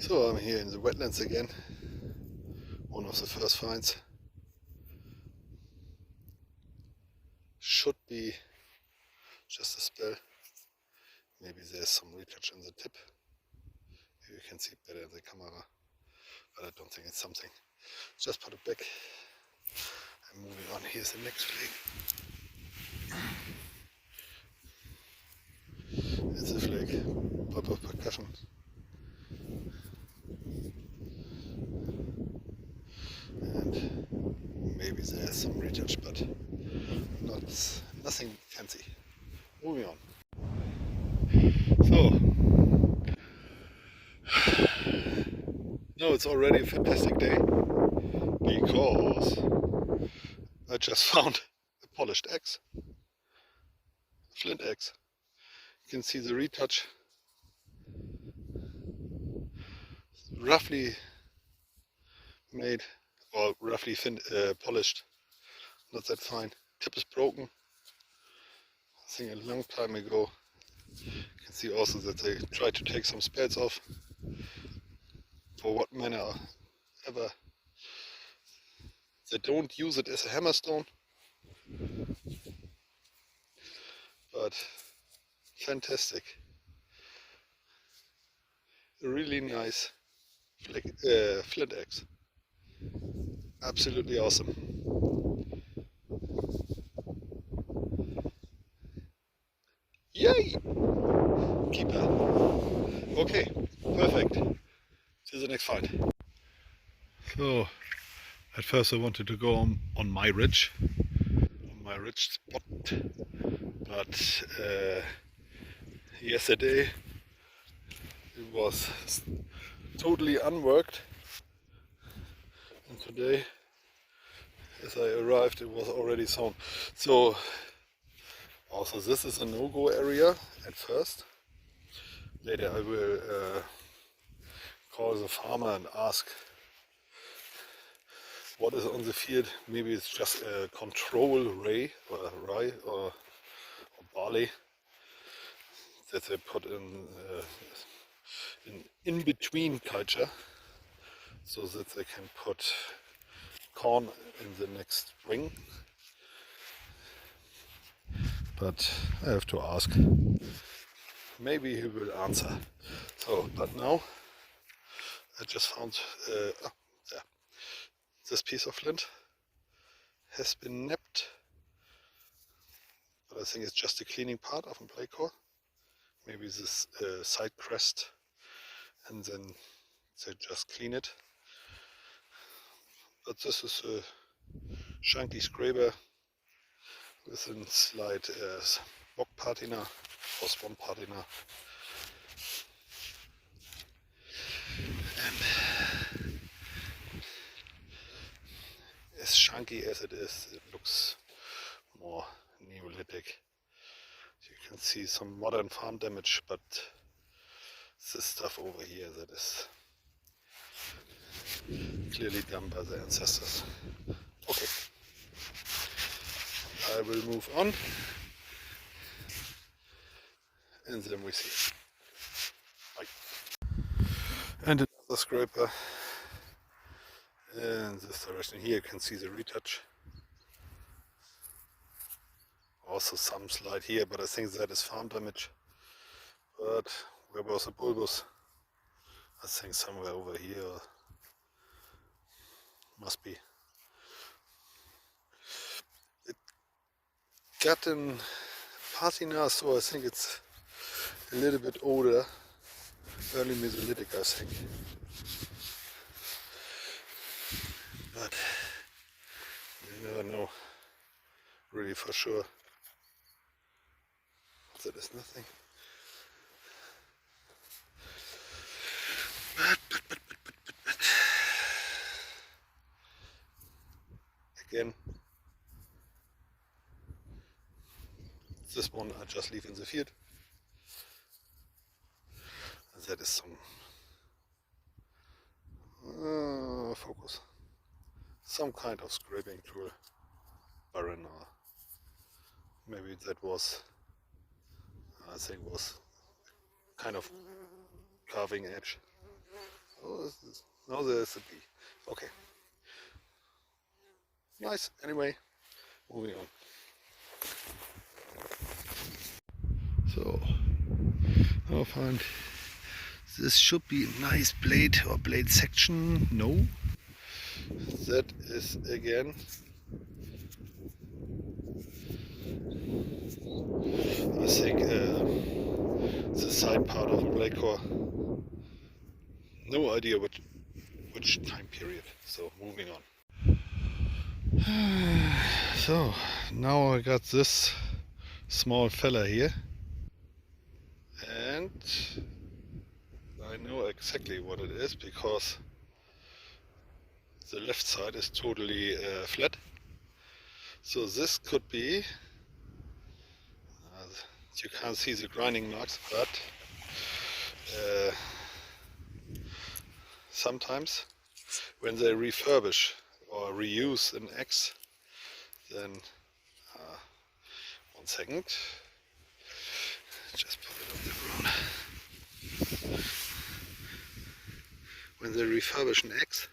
So I'm here in the wetlands again, one of the first finds. Should be just a spell. Maybe there's some retouch in the tip. Maybe you can see it better in the camera, but I don't think it's something. Just put it back. I'm moving on. Here's the next flake. It's a flake. Pop of percussion. And maybe there's some retouch, but nothing fancy. Moving on. So, no, it's already a fantastic day because I just found a polished axe, a flint axe. You can see the retouch, roughly made or roughly polished, not that fine. Tip is broken. I think a long time ago. You can see also that they tried to take some spades off. For what manner ever. They don't use it as a hammerstone, but fantastic. A really nice flint axe. Absolutely awesome. Yay! Keeper. Okay, perfect. See the next fight. So, at first I wanted to go on my ridge spot, but yesterday it was totally unworked, and today, as I arrived, it was already sown. So, also this is a no-go area at first. Later I will call the farmer and ask what is on the field. Maybe it's just a control rye or barley that they put in between culture, so that they can put corn in the next spring. But I have to ask. Maybe he will answer. So, but now I just found this piece of flint has been nipped, but I think it's just the cleaning part of a play core. Maybe this side crest, and then they just clean it. But this is a chunky scraper with a slight bock patina or swan patina. And as chunky as it is, it looks more Neolithic. You can see some modern farm damage, but this stuff over here that is clearly done by the ancestors. Okay, I will move on, and then we see. Bye. And another scraper in this direction. Here you can see the retouch. Also some slide here, but I think that is farm damage. But where was the bulbous? I think somewhere over here must be. It got in patina, so I think it's a little bit older. Early Mesolithic, I think. But you never know really for sure. That is nothing. But again, this one I just leave in the field. And that is some focus. Some kind of scraping tool, barren, or maybe that was, I think was kind of carving edge. Oh, no, there's a bee. Okay, nice. Anyway, moving on. So, now find this should be a nice blade or blade section. No, that is again I think the side part of a blade core. No idea which time period. So moving on. So now I got this small fella here, and I know exactly what it is because the left side is totally flat. So this could be, you can't see the grinding marks, but sometimes when they refurbish or reuse an axe, then 1 second, just put it on the ground. When they refurbish an axe,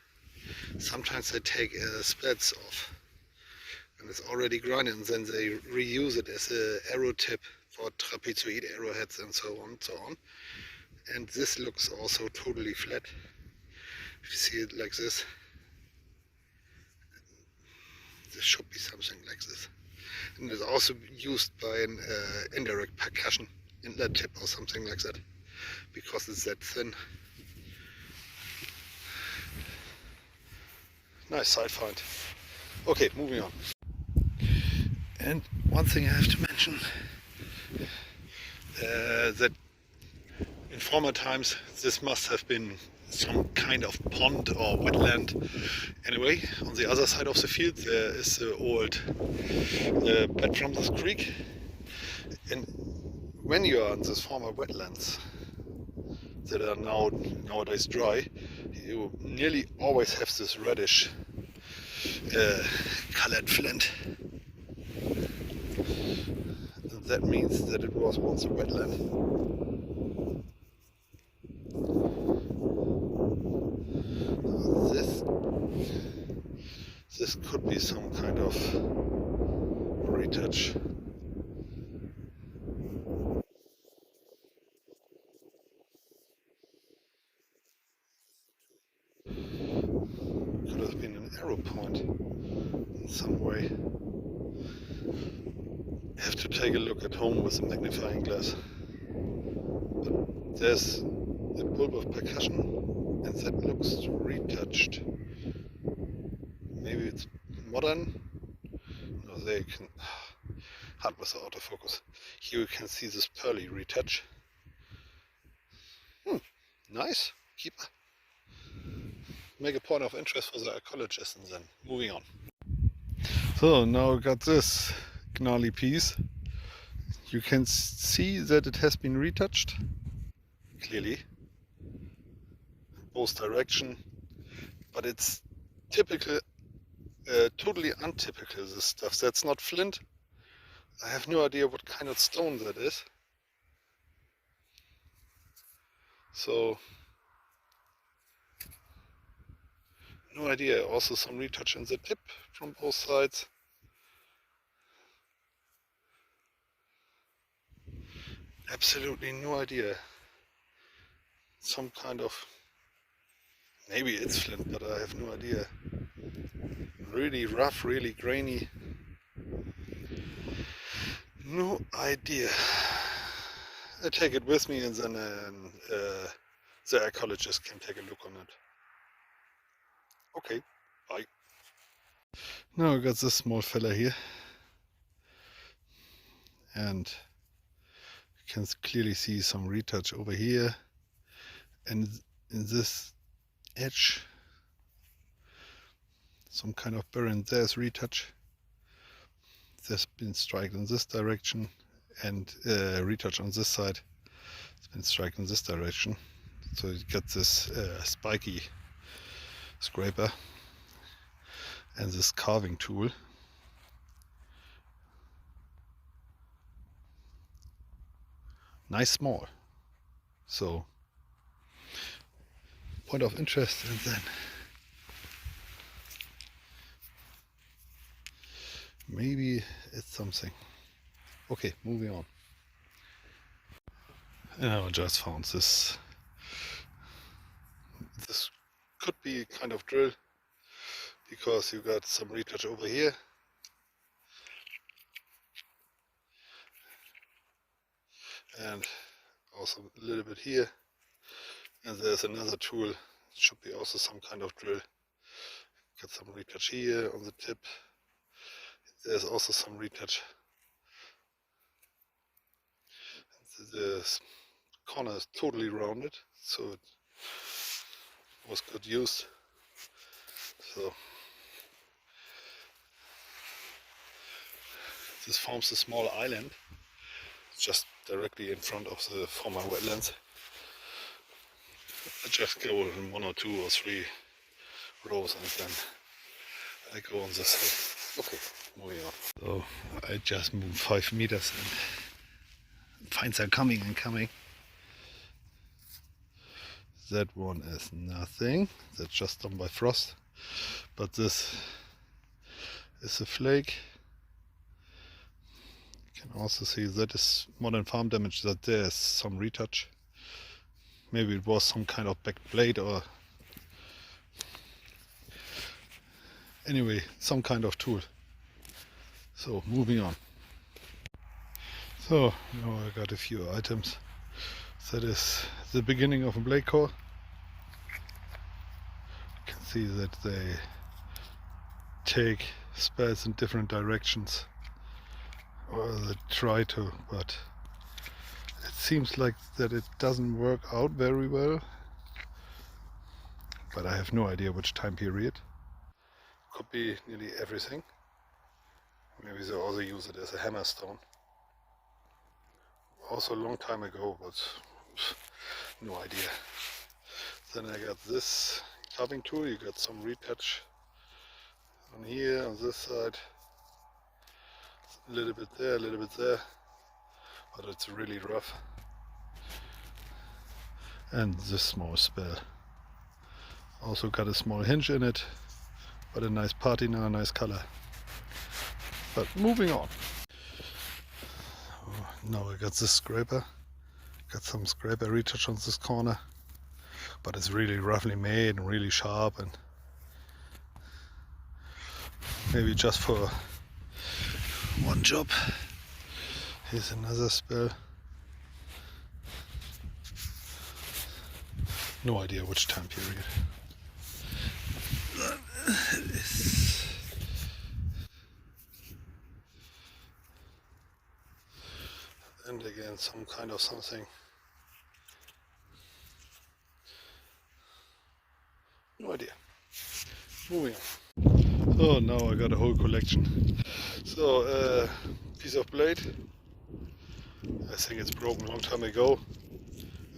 sometimes they take splats off and it's already grinded, and then they reuse it as an arrow tip for trapezoid arrowheads and so on and so on. And this looks also totally flat. If you see it like this should be something like this. And it's also used by an indirect percussion inlet tip or something like that, because it's that thin. Nice side find. Okay, moving on. And one thing I have to mention, that in former times this must have been some kind of pond or wetland. Anyway, on the other side of the field there is the old bed from this creek, and when you are in this former wetlands that are nowadays dry, you nearly always have this reddish colored flint. And that means that it was once a wetland. This could be some kind of retouch. Could have been an arrow point in some way. I have to take a look at home with a magnifying glass. But there's a bulb of percussion, and that looks retouched. Maybe it's modern. No, they can. Hard with the autofocus. Here you can see this pearly retouch. Nice. Keeper. Make a point of interest for the archaeologists, and then moving on. So now we got this gnarly piece. You can see that it has been retouched clearly, both direction, but it's typical, totally untypical, this stuff. That's not flint. I have no idea what kind of stone that is. So no idea. Also some retouch in the tip from both sides. Absolutely no idea. Some kind of, maybe it's flint, but I have no idea. Really rough, really grainy. No idea. I take it with me, and then the archaeologist can take a look on it. Okay, bye. Now I got this small fella here, and you can clearly see some retouch over here, and in this edge some kind of burn. There's retouch. There's been striked in this direction, and retouch on this side. It's been striked in this direction. So you got this spiky scraper and this carving tool. Nice small. So point of interest, and then maybe it's something. Okay, moving on. And I just found this. This could be kind of drill, because you got some retouch over here. And also a little bit here. And there's another tool. It should be also some kind of drill. Got some retouch here on the tip. There's also some retouch. The corner is totally rounded, so it was good used. So this forms a small island just directly in front of the former wetlands. I just go in 1 or 2 or 3 rows and then I go on this side. Okay, moving on. So I just moved 5 meters and finds are coming and coming. That one is nothing. That's just done by frost. But this is a flake. You can also see that is modern farm damage, that there is some retouch. Maybe it was some kind of back blade or anyway, some kind of tool. So moving on. So now I got a few items. That is the beginning of a blade core. You can see that they take spades in different directions, or they try to, but it seems like that it doesn't work out very well. But I have no idea which time period. Could be nearly everything. Maybe they also use it as a hammer stone. Also a long time ago, but no idea. Then I got this carving tool. You got some retouch on here, on this side, a little bit there, a little bit there, but it's really rough. And this small spell. Also got a small hinge in it, but a nice patina, a nice color. But moving on. Now I got this scraper. Got some scraper retouch on this corner, but it's really roughly made and really sharp, and maybe just for one job. Here's another spell. No idea which time period. And again, some kind of something. No idea. Moving on. So now I got a whole collection. So piece of blade. I think it's broken a long time ago.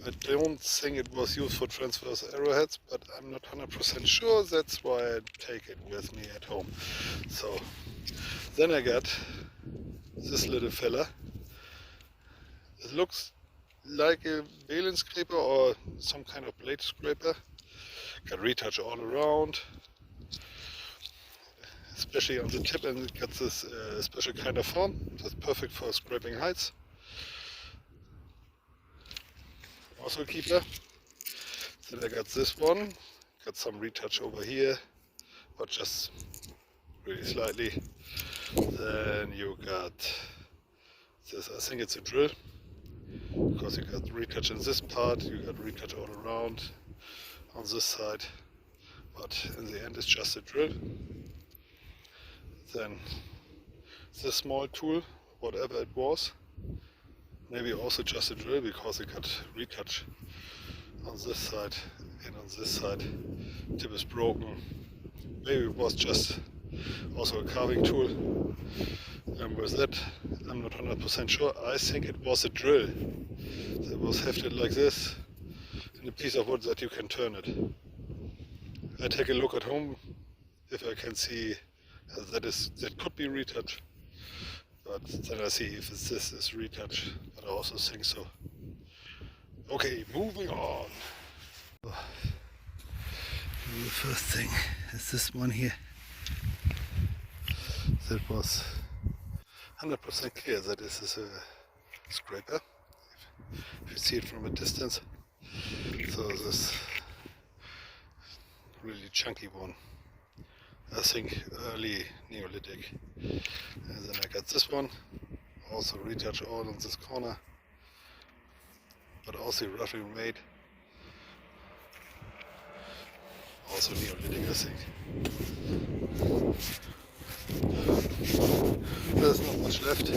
I don't think it was used for transverse arrowheads, but I'm not 100% sure. That's why I take it with me at home. So then I got this little fella. It looks like a Valen scraper or some kind of blade scraper. Got retouch all around, especially on the tip, and it got this special kind of form that's perfect for scraping heights. Also a keeper. Then I got this one, got some retouch over here, but just really slightly. Then you got this, I think it's a drill, because you got retouch in this part, you got retouch all around on this side, but in the end it's just a drill. Then this small tool, whatever it was, maybe also just a drill, because it got retouch on this side and on this side. Tip is broken. Maybe it was just also a carving tool. And with that, I'm not 100% sure. I think it was a drill that was hefted like this in a piece of wood that you can turn it. I take a look at home if I can see that could be retouch. But then I see if this is retouch, but I also think so. Okay, moving on. The first thing is this one here. That was 100% clear that this is a scraper, if you see it from a distance. So this really chunky one, I think early Neolithic. And then I got this one, also retouch all on this corner, but also roughly made, also Neolithic I think. There's not much left. So,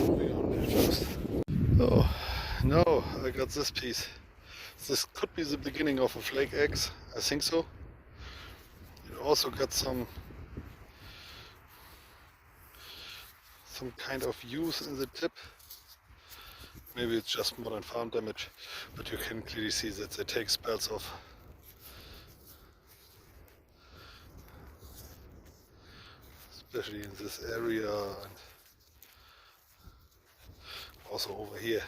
moving on first. Oh, no, I got this piece. This could be the beginning of a flake axe, I think so. It also got some kind of use in the tip. Maybe it's just modern farm damage, but you can clearly see that they take spells off. Especially in this area and also over here.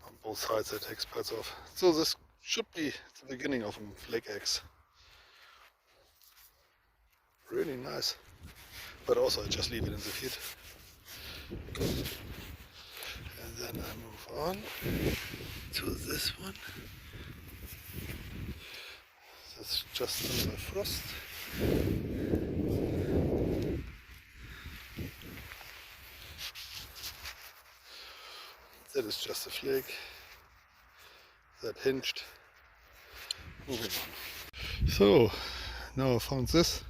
On both sides they take spells off. So this should be the beginning of a flake axe. Really nice. But also I just leave it in the field. And then I move on to this one. That's just under frost. That is just a flake that hinged. Moving on. So now I found this.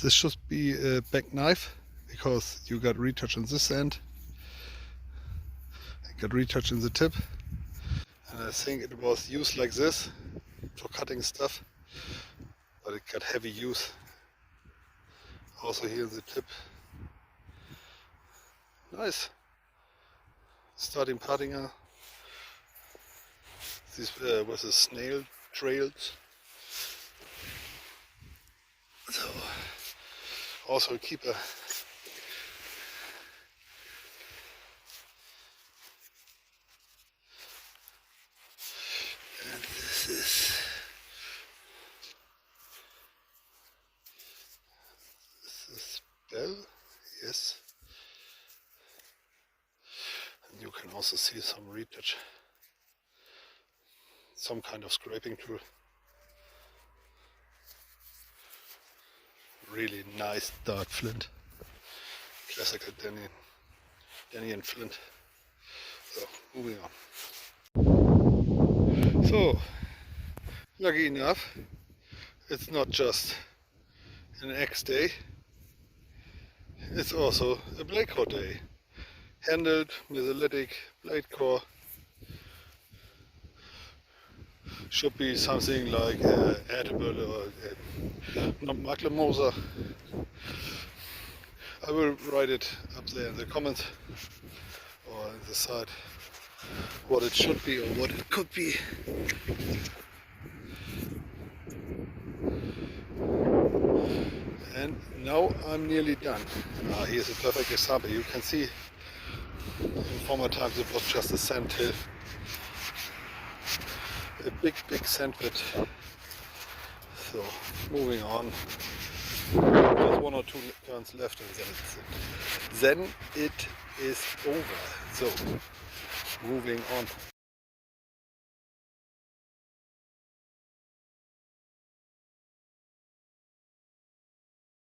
This should be a back knife because you got retouch on this end. I got retouch in the tip, and I think it was used like this for cutting stuff, but it got heavy use. Also here in the tip. Nice. Starting partinger. This was a snail trails. So also a keeper. And this is spell, yes. And you can also see some retouch, some kind of scraping tool. Really nice dark flint, classical Danian flint. So moving on. So lucky enough, it's not just an axe day, it's also a blade core day. Handled Mesolithic blade core. Should be something like edible or not Maglemoser. I will write it up there in the comments or in the side what it should be or what it could be. And now I'm nearly done. Here's a perfect example. You can see in former times it was just a sand hill. A big sand pit. So moving on. There's one or two turns left and then it is over. So moving on.